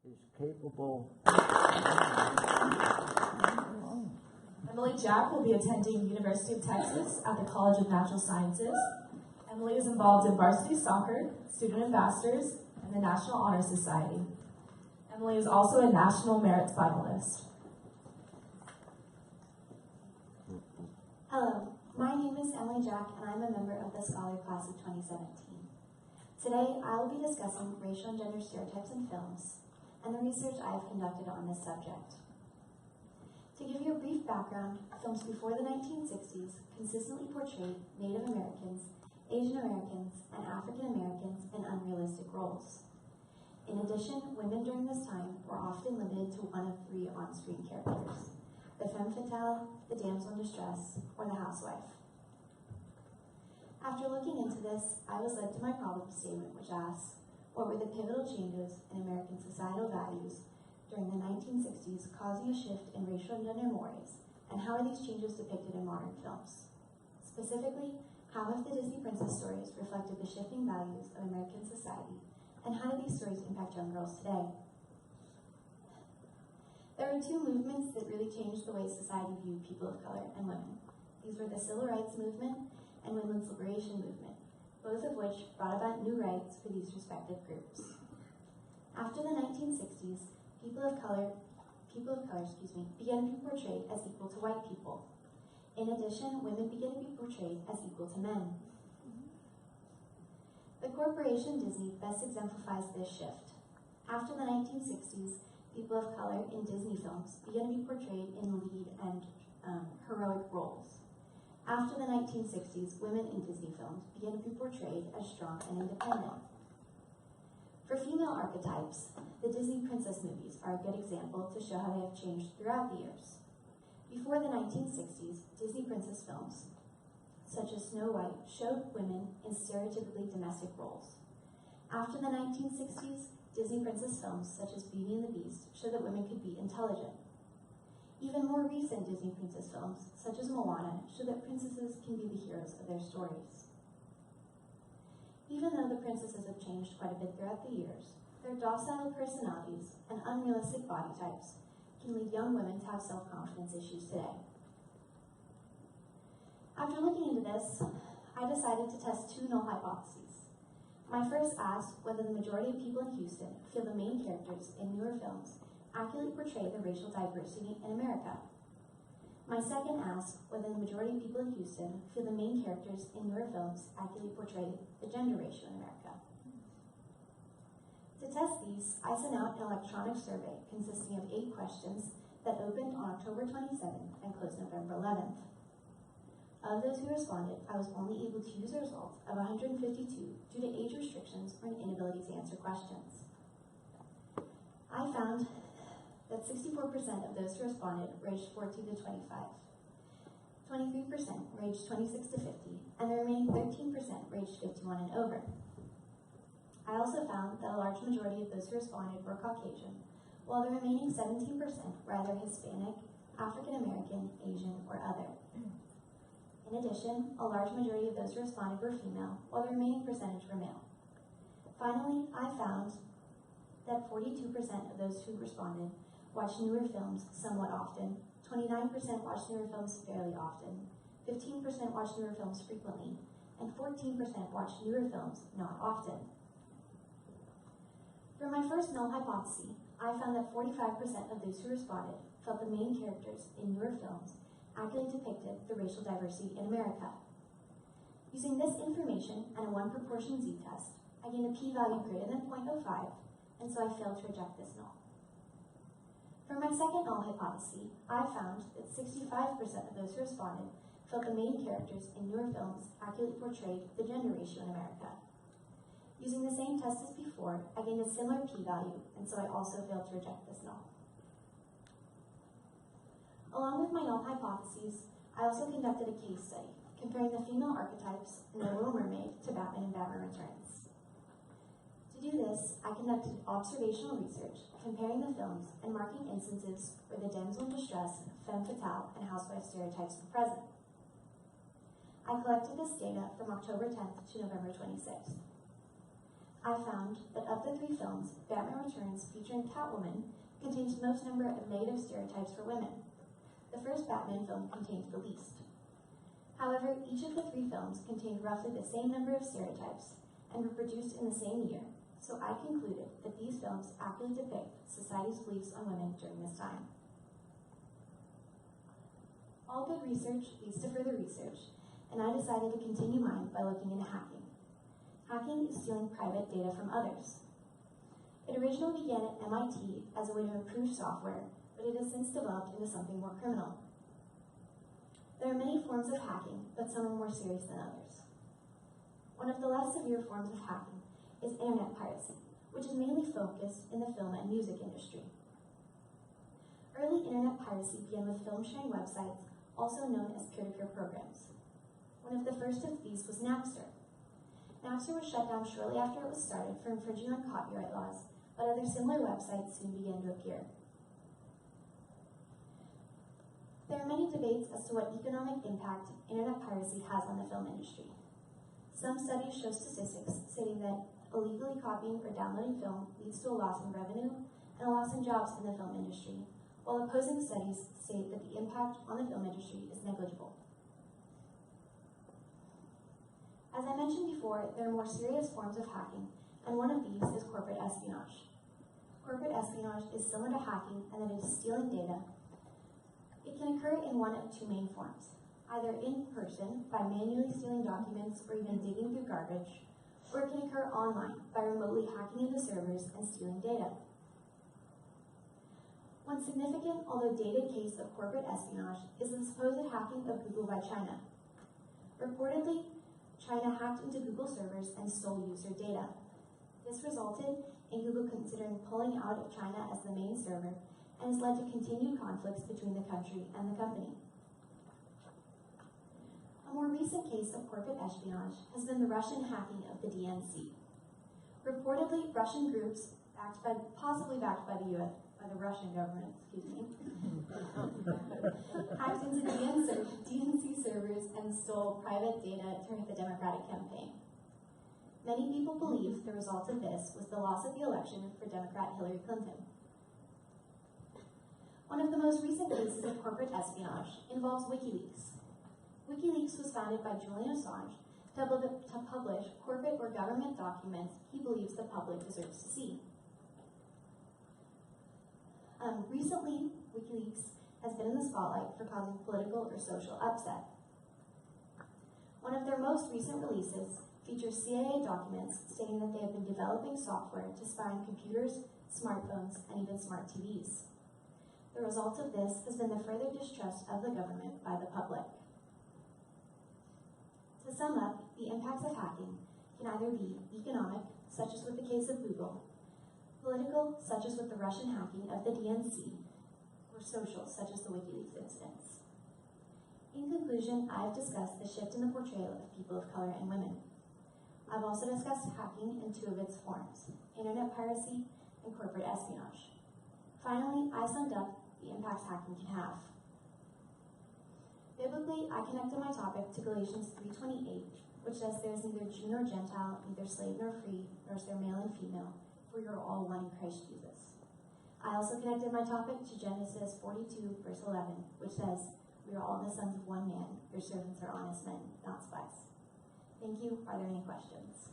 is capable. Emily Jack will be attending University of Texas at the College of Natural Sciences. Emily is involved in varsity soccer, student ambassadors, and the National Honor Society. Emily is also a National Merit Finalist. Hello, my name is Emily Jack, and I'm a member of the Scholar Class of 2017. Today, I will be discussing racial and gender stereotypes in films, and the research I have conducted on this subject. To give you a brief background, films before the 1960s consistently portrayed Native Americans, Asian Americans, and African Americans in unrealistic roles. In addition, women during this time were often limited to one of three on-screen characters: the femme fatale, the damsel in distress, or the housewife. After looking into this, I was led to my problem statement, which asks, what were the pivotal changes in American societal values during the 1960s causing a shift in racial and gender mores, and how are these changes depicted in modern films? Specifically, how have the Disney princess stories reflected the shifting values of American society, and how do these stories impact young girls today? There were two movements that really changed the way society viewed people of color and women. These were the Civil Rights Movement and Women's Liberation Movement, both of which brought about new rights for these respective groups. After the 1960s, people of color began to be portrayed as equal to white people. In addition, women began to be portrayed as equal to men. The corporation Disney best exemplifies this shift. After the 1960s, people of color in Disney films began to be portrayed in lead and heroic roles. After the 1960s, women in Disney films began to be portrayed as strong and independent. For female archetypes, the Disney princess movies are a good example to show how they have changed throughout the years. Before the 1960s, Disney princess films, such as Snow White, showed women in stereotypically domestic roles. After the 1960s, Disney princess films, such as Beauty and the Beast, showed that women could be intelligent. Even more recent Disney princess films, such as Moana, show that princesses can be the heroes of their stories. Even though the princesses have changed quite a bit throughout the years, their docile personalities and unrealistic body types can lead young women to have self-confidence issues today. After looking into this, I decided to test two null hypotheses. My first asked whether the majority of people in Houston feel the main characters in newer films accurately portray the racial diversity in America. My second asked whether the majority of people in Houston feel the main characters in newer films accurately portray the gender ratio in America. To test these, I sent out an electronic survey consisting of 8 questions that opened on October 27th and closed November 11th. Of those who responded, I was only able to use a result of 152 due to age restrictions or an inability to answer questions. I found that 64% of those who responded were aged 14 to 25, 23% were aged 26 to 50, and the remaining 13% were aged 51 and over. I also found that a large majority of those who responded were Caucasian, while the remaining 17% were either Hispanic, African American, Asian, or other. In addition, a large majority of those who responded were female, while the remaining percentage were male. Finally, I found that 42% of those who responded watch newer films somewhat often, 29% watch newer films fairly often, 15% watch newer films frequently, and 14% watch newer films not often. For my first null hypothesis, I found that 45% of those who responded felt the main characters in newer films accurately depicted the racial diversity in America. Using this information and a 1-proportion z-test, I gained a p-value greater than 0.05, and so I failed to reject this null. For my second null hypothesis, I found that 65% of those who responded felt the main characters in newer films accurately portrayed the gender ratio in America. Using the same test as before, I gained a similar p-value, and so I also failed to reject this null. Along with my null hypotheses, I also conducted a case study, comparing the female archetypes in The Little Mermaid to Batman and Batman Returns. To do this, I conducted observational research, comparing the films and marking instances where the damsel in distress, femme fatale, and housewife stereotypes were present. I collected this data from October 10th to November 26th. I found that of the 3 films, Batman Returns featuring Catwoman contains the most number of negative stereotypes for women. The first Batman film contained the least. However, each of the 3 films contained roughly the same number of stereotypes and were produced in the same year, so I concluded that these films accurately depict society's beliefs on women during this time. All good research leads to further research, and I decided to continue mine by looking into hacking. Hacking is stealing private data from others. It originally began at MIT as a way to improve software, but it has since developed into something more criminal. There are many forms of hacking, but some are more serious than others. One of the less severe forms of hacking is internet piracy, which is mainly focused in the film and music industry. Early internet piracy began with film-sharing websites, also known as peer-to-peer programs. One of the first of these was Napster. Napster was shut down shortly after it was started for infringing on copyright laws, but other similar websites soon began to appear. There are many debates as to what economic impact internet piracy has on the film industry. Some studies show statistics stating that illegally copying or downloading film leads to a loss in revenue and a loss in jobs in the film industry, while opposing studies state that the impact on the film industry is negligible. As I mentioned before, there are more serious forms of hacking, and one of these is corporate espionage. Corporate espionage is similar to hacking in that it is stealing data. It can occur in one of 2 main forms, either in person by manually stealing documents or even digging through garbage, or it can occur online by remotely hacking into servers and stealing data. One significant, although dated case of corporate espionage is the supposed hacking of Google by China. Reportedly, China hacked into Google servers and stole user data. This resulted in Google considering pulling out of China as the main server and has led to continued conflicts between the country and the company. A more recent case of corporate espionage has been the Russian hacking of the DNC. Reportedly, Russian groups, possibly backed by the Russian government, hacked into DNC servers and stole private data during the Democratic campaign. Many people believe the result of this was the loss of the election for Democrat Hillary Clinton. One of the most recent cases of corporate espionage involves WikiLeaks. WikiLeaks was founded by Julian Assange to publish corporate or government documents he believes the public deserves to see. Recently, WikiLeaks has been in the spotlight for causing political or social upset. One of their most recent releases features CIA documents stating that they have been developing software to spy on computers, smartphones, and even smart TVs. The result of this has been the further distrust of the government by the public. To sum up, the impacts of hacking can either be economic, such as with the case of Google, political, such as with the Russian hacking of the DNC, or social, such as the WikiLeaks incidents. In conclusion, I have discussed the shift in the portrayal of people of color and women. I've also discussed hacking in 2 of its forms, internet piracy and corporate espionage. Finally, I summed up the impacts hacking can have. Biblically, I connected my topic to Galatians 3:28, which says there is neither Jew nor Gentile, neither slave nor free, nor is there male and female, for you are all one in Christ Jesus. I also connected my topic to Genesis 42, verse 11, which says, we are all the sons of one man, your servants are honest men, not spies. Thank you. Are there any questions?